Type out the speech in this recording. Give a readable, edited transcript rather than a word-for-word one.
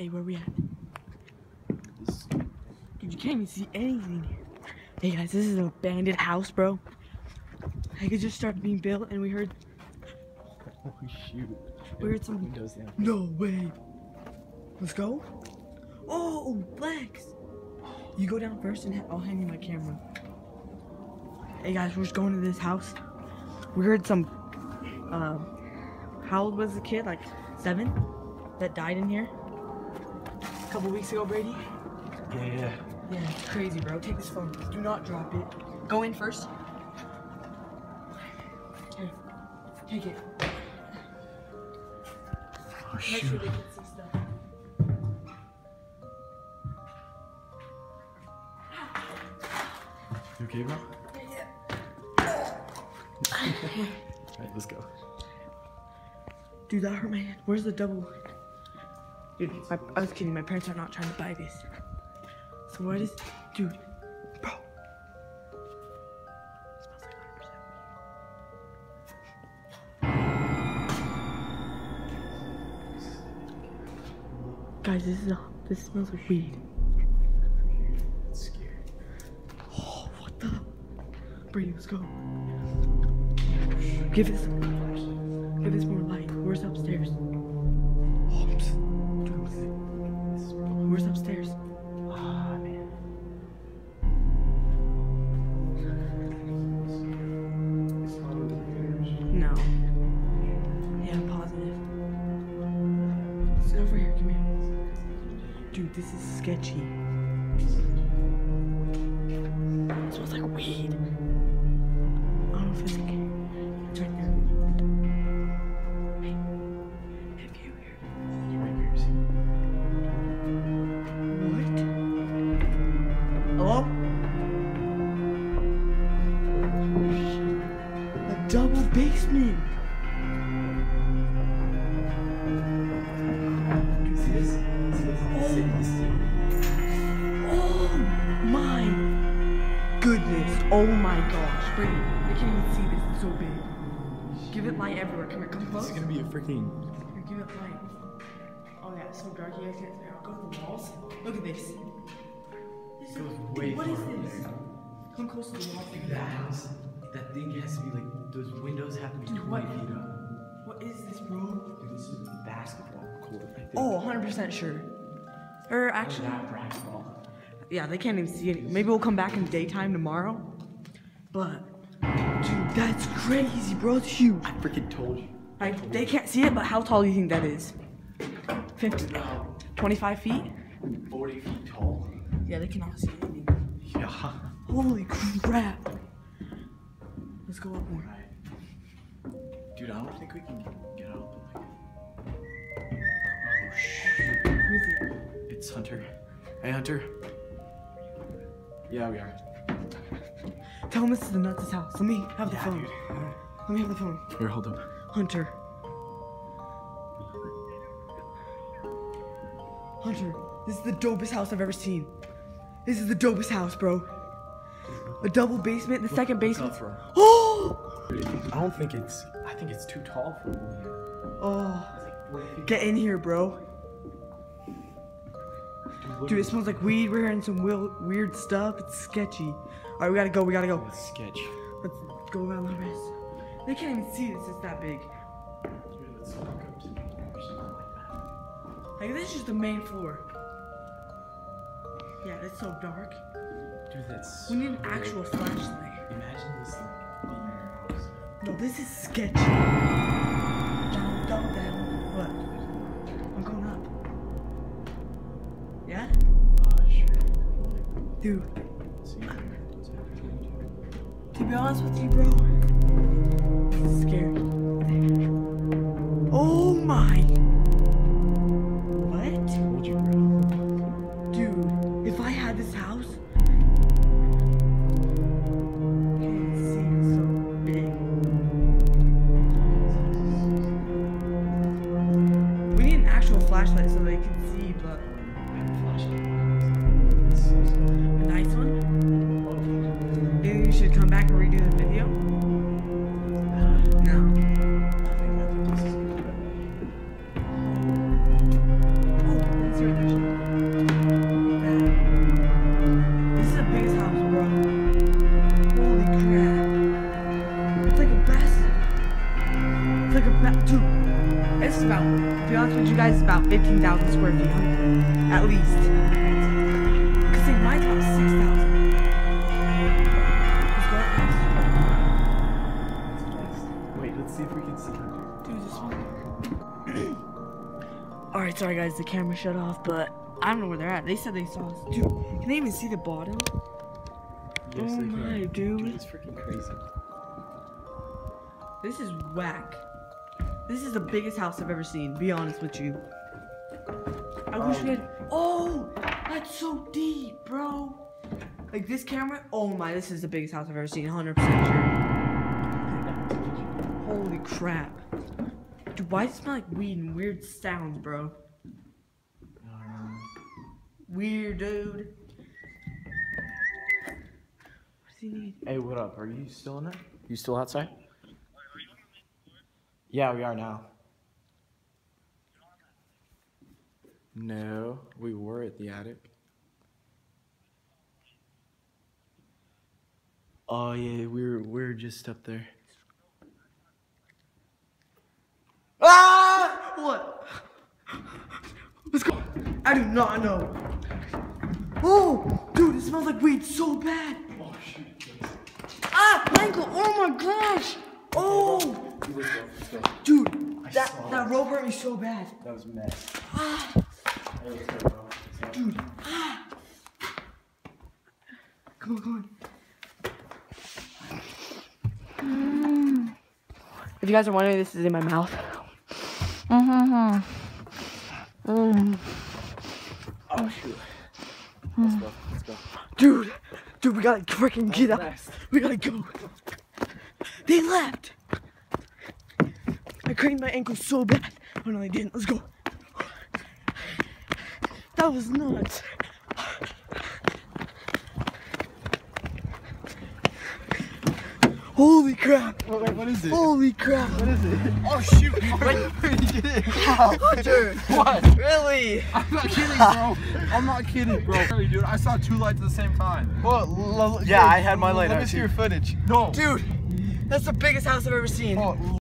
Hey, where we at? Dude, you can't even see anything. Hey guys, this is an abandoned house, bro. I could just start being built and we heard... Oh shoot. We heard some... Windows down. No way. Let's go. Oh, Lex. You go down first and I'll hand you my camera. Hey guys, we're just going to this house. We heard some... how old was the kid? Like 7? That died in here? A couple weeks ago, Brady? Yeah. Yeah, it's crazy, bro. Take this phone. Do not drop it. Go in first. Here. Take it. Oh Make shoot. sure they can see stuff. You okay, bro? Yeah. Alright, let's go. Dude, that hurt my hand. Where's the double? Dude, I was kidding. My parents are not trying to buy this. So what is... Dude. Bro. It smells like 100% weed. Guys, this smells like weed. It's scary. Oh, what the? Brady, let's go. Give us more light. Where's upstairs? Where's upstairs? Ah, man. No. Yeah, I'm positive. Sit over here, come here. Dude, this is sketchy. It smells like weed. I don't know if it's okay. It's right there. Hey, if you hear what? Hello? A double basement. Oh my goodness. Oh my gosh. Brady, I can't even see this. It's so big. Give it light everywhere. Come here, come close. This is gonna be a freaking... Here, give it light. Oh yeah, it's so dark you guys can't see. I'll go to the walls. Look at this. This goes is, way what is far up this? there. Come close to the wall. That house, that thing has to be like, those windows have to be Dude, 20 what? feet up. What is this, bro? Dude, this is a basketball court, I think. Oh, 100% sure. Or actually, That basketball. yeah, they can't even see it. Maybe we'll come back in daytime tomorrow. But, dude, that's crazy, bro. It's huge. I freaking told you. Like, they can't see it, but how tall do you think that is? 50, 25 feet? 40 feet tall. Yeah, they cannot see anything. Yeah. Holy crap. Let's go up more. Dude, I don't think we can get out. Oh, Who is it? it's Hunter. Hey, Hunter. Yeah, we are. Tell him this is the Nuts' house. Let me have the Yeah, phone. dude. Let me have the phone. Here, hold up. Hunter. Hunter, this is the dopest house I've ever seen. This is the dopest house, bro. A double basement, the second basement. Oh! I don't think it's... I think it's too tall for me. Oh. Get in here, bro. Dude, it smells like weed. We're hearing some weird stuff. It's sketchy. Alright, we gotta go. We gotta go. It's sketch. Let's go around the rest. They can't even see this. It's that big. Dude, let's walk up to me or something like that. Like, this is just the main floor. Yeah, it's so dark. Dude, that's... We need an actual flashlight. Imagine this thing being in your house. No, this is sketchy. Down. What? I'm going up. Yeah? Sure. Dude, See? to be honest with you, bro, this is scary. Oh my! What? Told you, bro. Dude, if I had this house, you can't see, it's so big. We need an actual flashlight so they can see, but a nice one. Do you think you should come back and redo the video? No. Oh, it's right To be honest with you guys, it's about 15,000 square feet, at least. Cause see, mine's about 6,000. Wait, let's see if we can see her. Dude, this one. Alright, sorry guys, the camera shut off, but I don't know where they're at. They said they saw us. Dude, can they even see the bottom? Yes, oh they my, can. dude. It's freaking crazy. This is whack. This is the biggest house I've ever seen, be honest with you. I wish we had. Oh, that's so deep, bro. Like this camera, oh my, this is the biggest house I've ever seen, 100% sure. Holy crap. Dude, why does it smell like weed and weird sounds, bro? Weird, dude. What does he need? Hey, what up? Are you still in there? You still outside? Yeah, we are now. No, we were at the attic. Oh yeah, we're just up there. Ah! What? Let's go. I do not know. Oh, dude, it smells like weed so bad. Oh shoot. Ah, Michael, oh my gosh. Oh. Let's go. Dude, that rope hurt me so bad. That was a mess. Ah. Hey, let's go, bro. Dude. Ah. Come on. If you guys are wondering, this is in my mouth. Oh shoot. Let's go. Dude, we gotta freaking get out. We gotta go. They left. I craned my ankle so bad. Oh no, they didn't. Let's go. That was nuts. Holy crap. What is it? Holy crap. What is it? Oh shoot. Where did you get it? Hunter. What? Really? I'm not kidding, bro. I'm not kidding, bro. Dude, I saw two lights at the same time. Well, yeah, I had my light. Let me see your footage. No. Dude, that's the biggest house I've ever seen. Oh,